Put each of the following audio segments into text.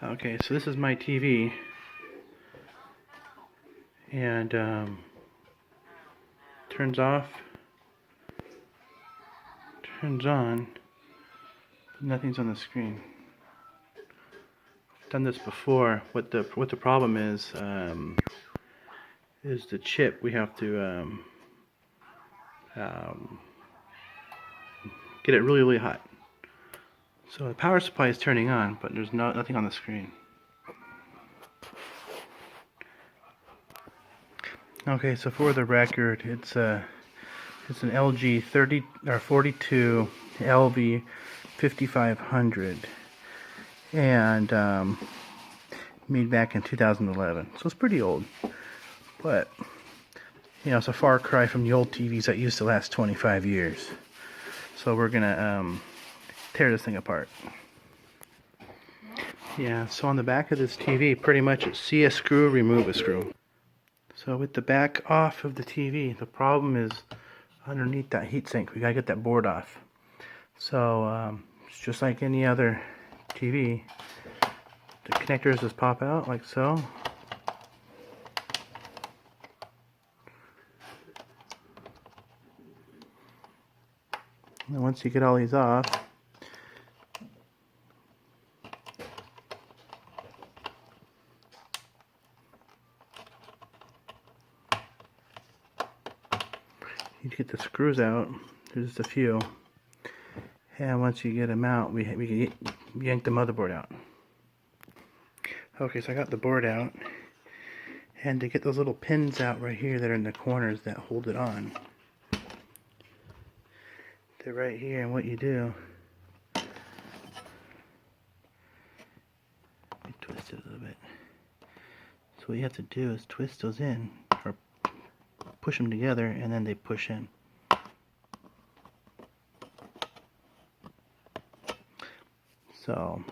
Okay, so this is my TV, and turns off, turns on, nothing's on the screen. I've done this before. What the problem is the chip. We have to get it really hot. So the power supply is turning on, but there's nothing on the screen. Okay, so for the record, it's an LG 42 LV 5500, and made back in 2011. So it's pretty old, but you know, it's a far cry from the old TVs that used to last 25 years. So we're gonna tear this thing apart. Yeah, so on the back of this TV, pretty much it's see a screw, remove a screw. So with the back off of the TV, the problem is underneath that heatsink. We gotta get that board off. So it's just like any other TV. The connectors just pop out like so. And once you get all these off, you get the screws out. There's just a few, and once you get them out, we can yank the motherboard out. Okay, so I got the board out, and to get those little pins out right here that are in the corners that hold it on, they're right here. And what you do, you twist it a little bit. So what you have to do is twist those in, or push them together, and then they push in. So,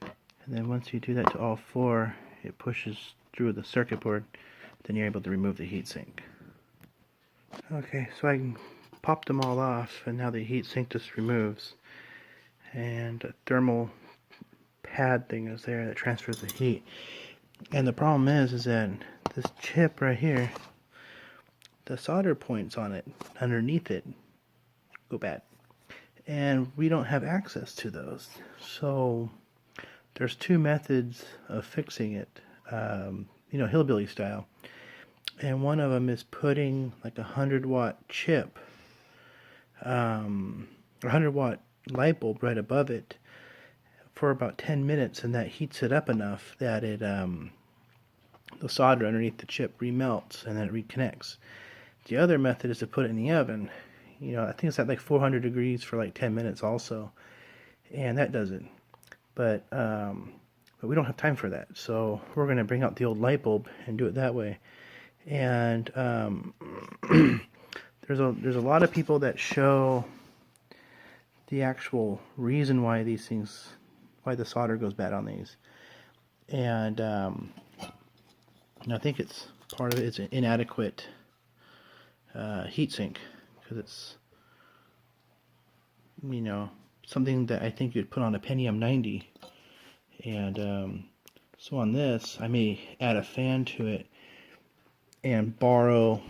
and then once you do that to all four, it pushes through the circuit board, then you're able to remove the heatsink. Okay, so I popped them all off, and now the heatsink just removes, and a thermal pad thing is there that transfers the heat. And the problem is that this chip right here, the solder points on it, underneath it, go bad. And we don't have access to those. So there's two methods of fixing it, you know, Hillbilly style. And one of them is putting like a 100-watt chip, or 100-watt light bulb right above it for about 10 minutes, and that heats it up enough that it the solder underneath the chip remelts and then it reconnects. The other method is to put it in the oven. You know, I think it's at like 400 degrees for like 10 minutes also, and that does it. But we don't have time for that, so we're going to bring out the old light bulb and do it that way. And there's a lot of people that show the actual reason why these things, why the solder goes bad on these, and I think it's part of it is an inadequate heatsink, because it's, you know, something that I think you'd put on a Pentium 90. And so on this, I may add a fan to it and borrow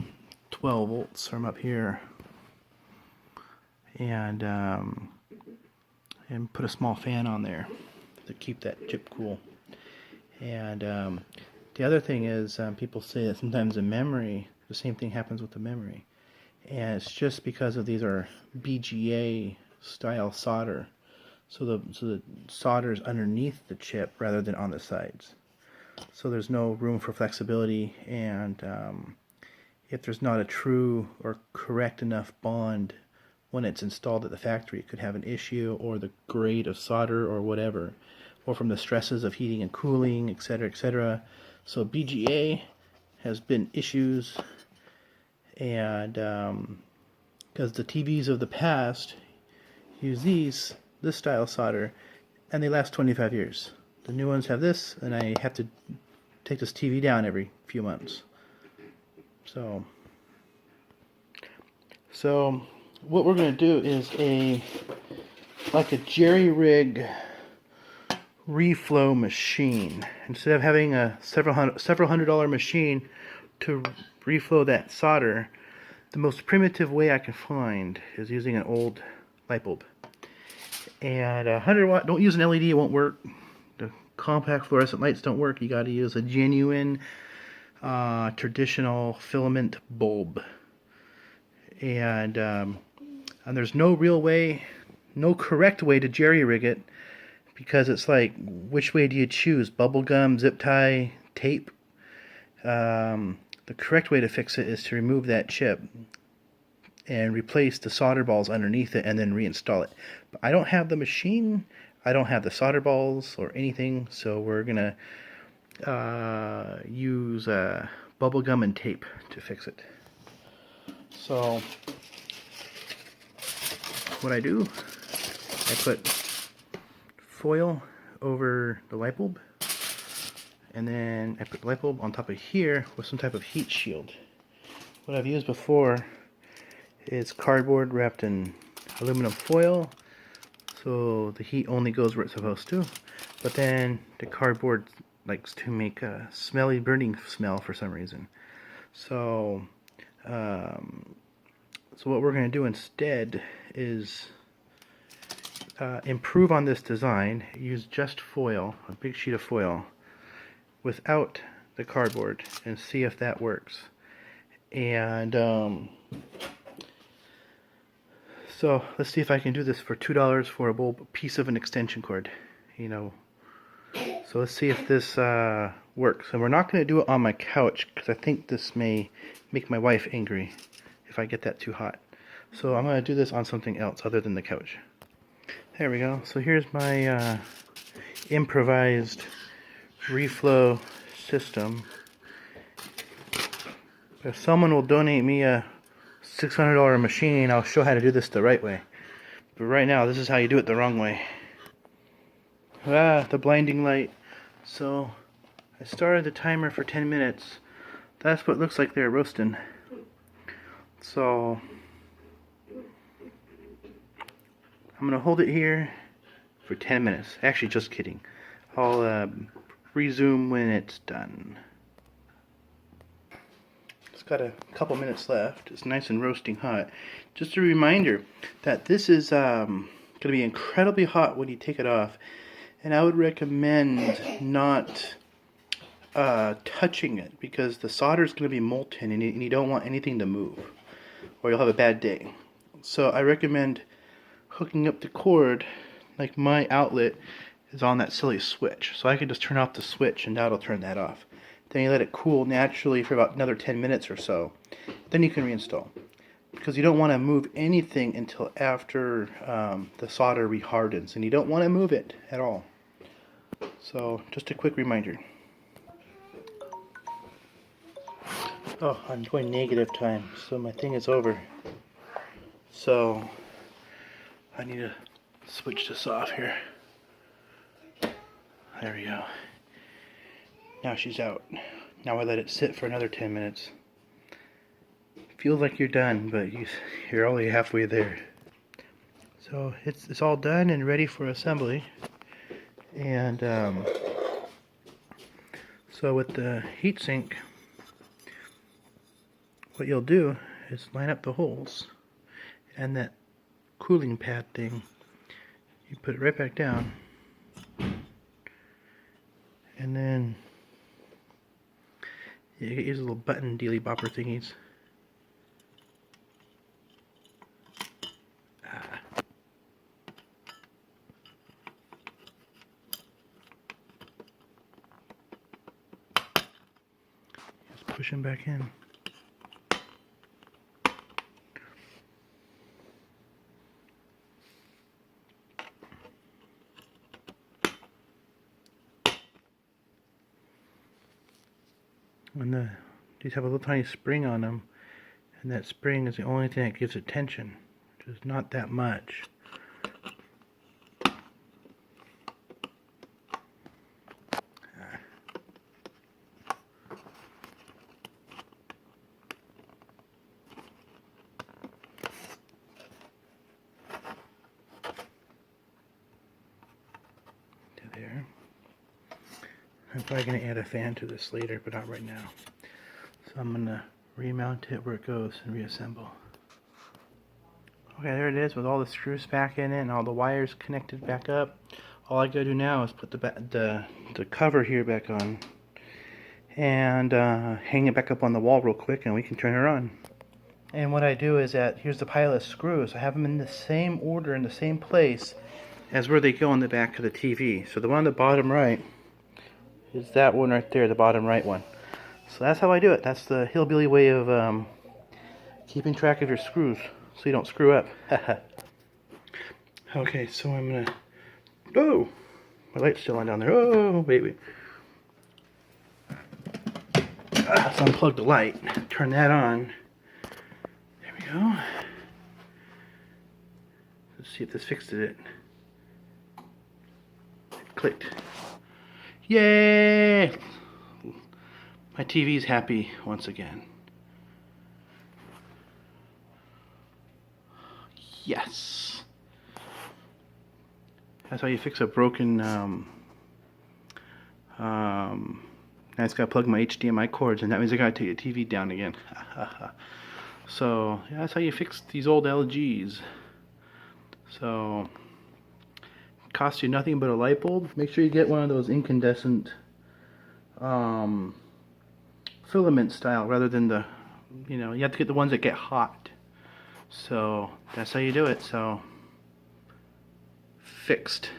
12 volts from up here, and put a small fan on there to keep that chip cool. And the other thing is, people say that sometimes the memory, the same thing happens with the memory, and it's just because of these are BGA style solder. So the solder is underneath the chip rather than on the sides. So there's no room for flexibility, and if there's not a true or correct enough bond when it's installed at the factory, it could have an issue, or the grade of solder or whatever, or from the stresses of heating and cooling, etc., etc. So BGA has been issues, and because the TVs of the past use this style solder, and they last 25 years. The new ones have this, and I have to take this TV down every few months. So what we're going to do is like a jerry rig reflow machine. Instead of having a several hundred dollar machine to reflow that solder, the most primitive way I can find is using an old light bulb. And 100 watt, don't use an LED, it won't work. The compact fluorescent lights don't work. You got to use a genuine traditional filament bulb. And there's no real way, no correct way to jerry-rig it, because it's like, which way do you choose? Bubble gum, zip tie, tape? The correct way to fix it is to remove that chip and replace the solder balls underneath it and then reinstall it. But I don't have the machine, I don't have the solder balls or anything, so we're gonna use bubble gum and tape to fix it. So what I do, I put foil over the light bulb, and then I put the light bulb on top of here with some type of heat shield. What I've used before is cardboard wrapped in aluminum foil, so the heat only goes where it's supposed to, but then the cardboard likes to make a smelly burning smell for some reason. So so what we're going to do instead is improve on this design, use just foil, a big sheet of foil, without the cardboard, and see if that works. And so let's see if I can do this for $2 for a bulb, piece of an extension cord, you know. So let's see if this works. And we're not going to do it on my couch, because I think this may make my wife angry if I get that too hot. So I'm going to do this on something else other than the couch. There we go. So here's my improvised reflow system. If someone will donate me a $600 machine, I'll show how to do this the right way. But right now, this is how you do it the wrong way. The blinding light. So I started the timer for 10 minutes. That's what it looks like they're roasting. So I'm gonna hold it here for 10 minutes. Actually, just kidding. I'll resume when it's done. It's got a couple minutes left. It's nice and roasting hot. Just a reminder that this is gonna be incredibly hot when you take it off, and I would recommend not touching it, because the solder is going to be molten and you don't want anything to move, or you'll have a bad day. So I recommend hooking up the cord, like my outlet is on that silly switch. So I can just turn off the switch and that'll turn that off. Then you let it cool naturally for about another 10 minutes or so. Then you can reinstall. Because you don't want to move anything until after the solder rehardens, and you don't want to move it at all. So just a quick reminder. Oh, I'm going negative time, so my thing is over. So I need to switch this off here. There we go. Now she's out. Now I let it sit for another 10 minutes. Feels like you're done, but you're only halfway there. So it's all done and ready for assembly. And so with the heatsink, what you'll do is line up the holes, and that cooling pad thing, you put it right back down, and then you get these little button dealy bopper thingies. Just push them back in. And these have a little tiny spring on them, and that spring is the only thing that gives it tension, which is not that much. To there. I'm probably going to add a fan to this later, but not right now. So I'm going to remount it where it goes and reassemble. Okay, there it is with all the screws back in it and all the wires connected back up. All I gotta do now is put the cover here back on and hang it back up on the wall real quick, and we can turn her on. And what I do is that here's the pile of screws. I have them in the same order in the same place as where they go on the back of the TV. So the one on the bottom right is that one right there, the bottom right one. So that's how I do it. That's the hillbilly way of keeping track of your screws so you don't screw up. Okay, so I'm gonna... Oh! My light's still on down there. Oh, wait. Let's unplug the light. Turn that on. There we go. Let's see if this fixed it. It clicked. Yay! My TV's happy once again. Yes! That's how you fix a broken, now I just gotta plug my HDMI cords, and that means I gotta take the TV down again. So, yeah, that's how you fix these old LGs. So, it costs you nothing but a light bulb. Make sure you get one of those incandescent, filament style, rather than the, you have to get the ones that get hot. So, that's how you do it. So, fixed.